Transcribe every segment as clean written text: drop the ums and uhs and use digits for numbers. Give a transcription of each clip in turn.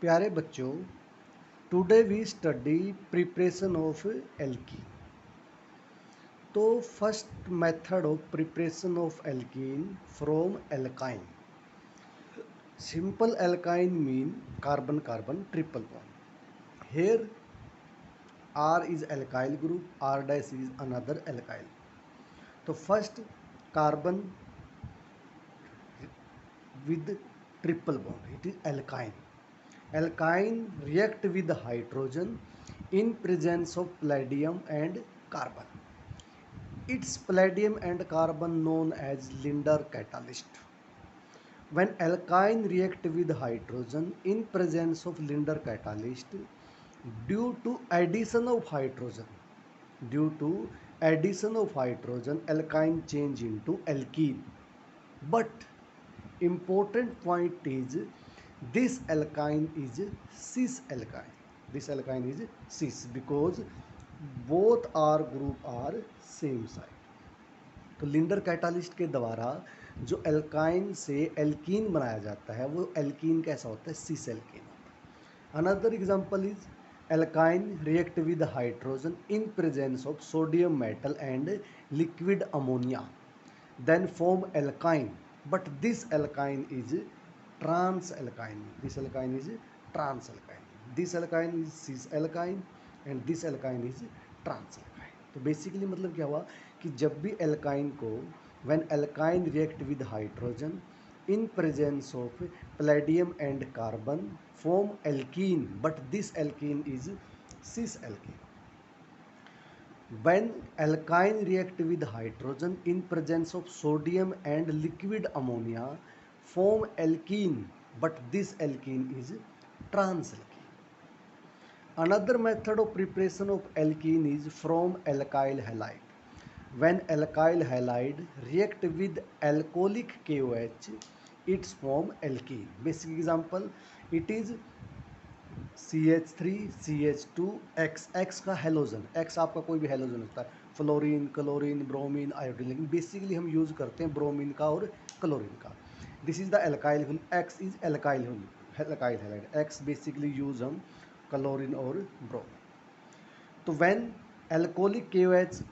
प्यारे बच्चों, today we study preparation of alkene. तो first method of preparation of alkene from alkyne. Simple alkyne mean carbon carbon triple bond. Here R is alkyl group, R dash is another alkyl. तो first carbon with triple bond, it is alkyne. Alkyne react with hydrogen in presence of palladium and carbon. Its palladium and carbon known as Linder catalyst. When alkyne react with hydrogen in presence of Linder catalyst, due to addition of hydrogen, due to addition of hydrogen, alkyne change into alkene. But important point is this alkyne is cis alkyne. This alkyne is cis because both R group are same side. तो Lindner catalyst के द्वारा जो alkyne से alkene बनाया जाता है वो alkene कैसा होता है? सिस एल्कीन होता है। Another example is alkyne react with hydrogen in presence of sodium metal and liquid ammonia then form alkyne, but this alkyne is trans alkyne. This alkyne is trans alkyne. This alkyne is cis alkyne and this alkyne is trans alkyne. तो basically मतलब क्या हुआ कि जब भी alkyne को when alkyne react with hydrogen in presence of palladium and carbon form alkene, but this alkene is cis alkene. When alkyne react with hydrogen in presence of sodium and liquid ammonia form alkene, but this alkene is trans alkene. Another method of preparation of alkene is from alkyl halide. When alkyl halide react with alcoholic KOH, it's form alkene. Basic example, it is CH3 CH2 X, X का halogen, X आपका कोई भी halogen होता है, fluorine, chlorine, bromine, iodine, लेकिन basically हम use करते हैं ब्रोमीन का और क्लोरीन का. This is the alkyl, X is alkyl halide, X basically use हम क्लोरीन और ब्रोमीन. तो when alcoholic KOH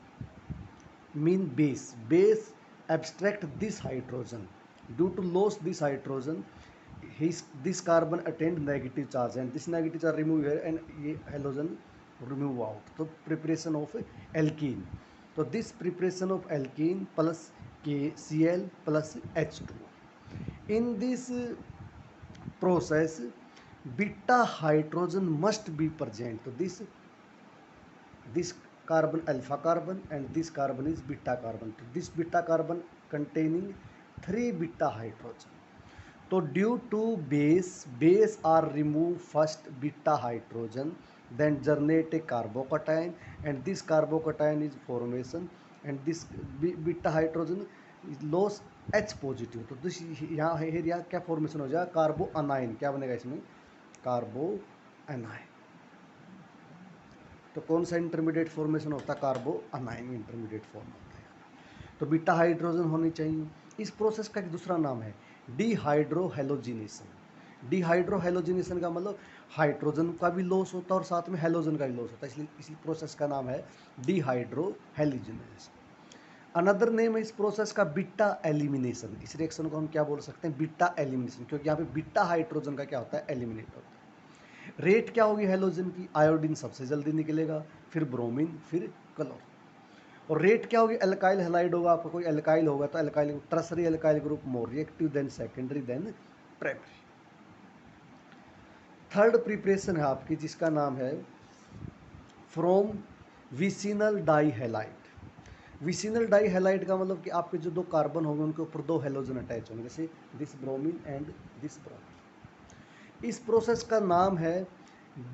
mean base abstract this hydrogen, due to lose this hydrogen this carbon attained negative charge and this negative charge remove here and ये halogen remove out. तो preparation of alkene. तो this preparation of alkene plus KCl plus H2. In this process beta hydrogen must be present. तो this carbon alpha carbon and this carbon is beta carbon. So this beta carbon containing 3 beta hydrogen. So due to base are remove first beta hydrogen, then generate a carbocation and this carbocation is formation and this beta hydrogen is loss H positive. तो this यहाँ क्या formation हो जाएगा? कार्बो anion. क्या बनेगा इसमें? कार्बो anion. तो कौन सा इंटरमीडिएट फॉर्मेशन होता है? कार्बो अनाइन इंटरमीडिएट फॉर्म होता है. तो बीटा हाइड्रोजन होनी चाहिए. इस प्रोसेस का एक दूसरा नाम है डिहाइड्रोहेलोजिनेशन. डिहाइड्रोहेलोजिनेशन का मतलब हाइड्रोजन का भी लॉस होता है और साथ में हेलोजन का भी लॉस होता है, इसलिए इसी प्रोसेस का नाम है डिहाइड्रोहेलोजिनेशन. अनदर नेम है इस प्रोसेस का बीटा एलिमिनेशन. इस रिएक्शन को हम क्या बोल सकते हैं? बीटा एलिमिनेशन, क्योंकि यहाँ पे बीटा हाइड्रोजन का क्या होता है? एलिमिनेट होता है. रेट क्या होगी हेलोजन की? आयोडीन सबसे जल्दी निकलेगा, फिर ब्रोमीन, फिर क्लोरीन. और रेट क्या होगी? एल्काइल हैलाइड होगा. आपका कोई एल्काइल होगा तो alkyl tertiary alkyl group more reactive than secondary than primary. Third preparation है आपकी जिसका नाम है from vicinal dihalide. Vicinal dihalide का मतलब कि आपके जो दो कार्बन होंगे उनके ऊपर दो हेलोजन अटैच होंगे, जैसे this bromine and this bromine. इस प्रोसेस का नाम है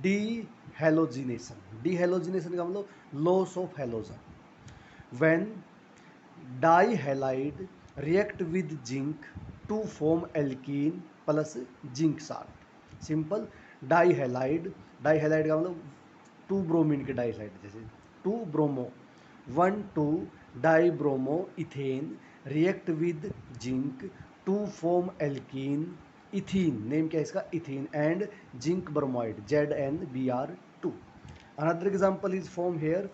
डीहेलोजिनेशन. डीहेलोजिनेशन का मतलब loss of halogen. When dihalide react with zinc to form alkene plus zinc salt. Simple dihalide, dihalide का मतलब 2 ब्रोमीन के डाइहैलाइड, जैसे 2 bromo 1 2 dibromo ethane react with zinc to form alkene ethene, name क्या है इसका, ethene, and zinc bromide, ZnBr2. Another example is form here,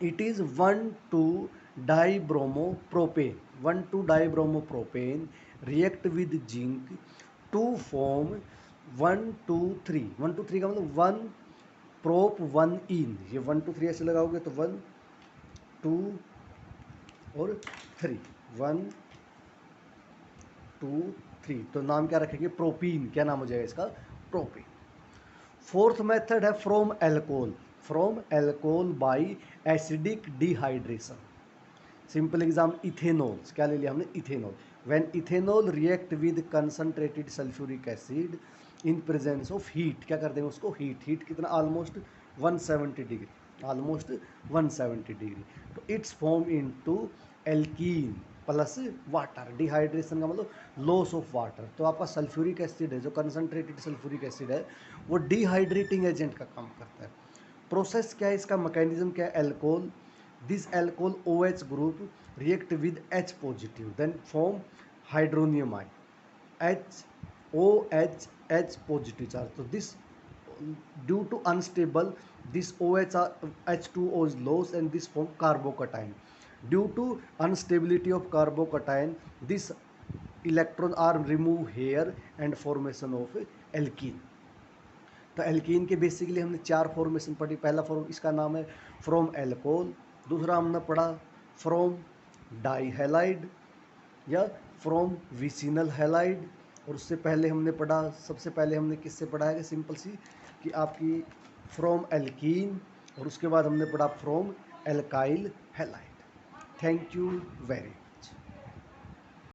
it is 1,2-dibromopropane. 1,2-dibromopropane react with zinc to form 1,2,3. 1,2,3 का मतलब 1 prop 1 इन, ये 1 2 3 ऐसे लगाओगे तो 1 2 और 3, 1 2 3, तो नाम क्या रखेंगे, प्रोपीन, क्या नाम हो जाएगा इसका, प्रोपीन. फोर्थ मेथड है from alcohol by acidic dehydration. Simple exam, ethanol, क्या ले लिया हमने, ethanol. When ethanol react with concentrated sulphuric acid in presence of heat, क्या कर देंगे उसको, हीट कितना, ऑलमोस्ट 170 डिग्री, ऑलमोस्ट 170 डिग्री, तो it's form into alkene plus water. Dehydration का मतलब लॉस ऑफ वाटर. तो आपका सल्फ्यूरिक एसिड है, जो कंसंट्रेटेड सल्फ्यूरिक एसिड है, वो डिहाइड्रेटिंग एजेंट का काम करता है. प्रोसेस क्या है इसका, मैकेनिज्म क्या है, alcohol, this alcohol OH group react with H positive, then form hydronium ion, H positive charge. So this, due to unstable, this OH H2O is lost and this form carbocation. Due to unstability of carbocation, this electron are removed here and formation of alkene. तो alkene के basically हमने 4 formation पढ़ी. पहला form इसका नाम है from alcohol, दूसरा हमने पढ़ा फ्रॉम डाईहेलाइड या फ्रॉम विसिनल हैलाइड, और उससे पहले हमने पढ़ा, सबसे पहले हमने किससे पढ़ा है कि सिंपल सी, कि आपकी फ्रॉम एल्कीन, और उसके बाद हमने पढ़ा from alkyl halide. Thank you very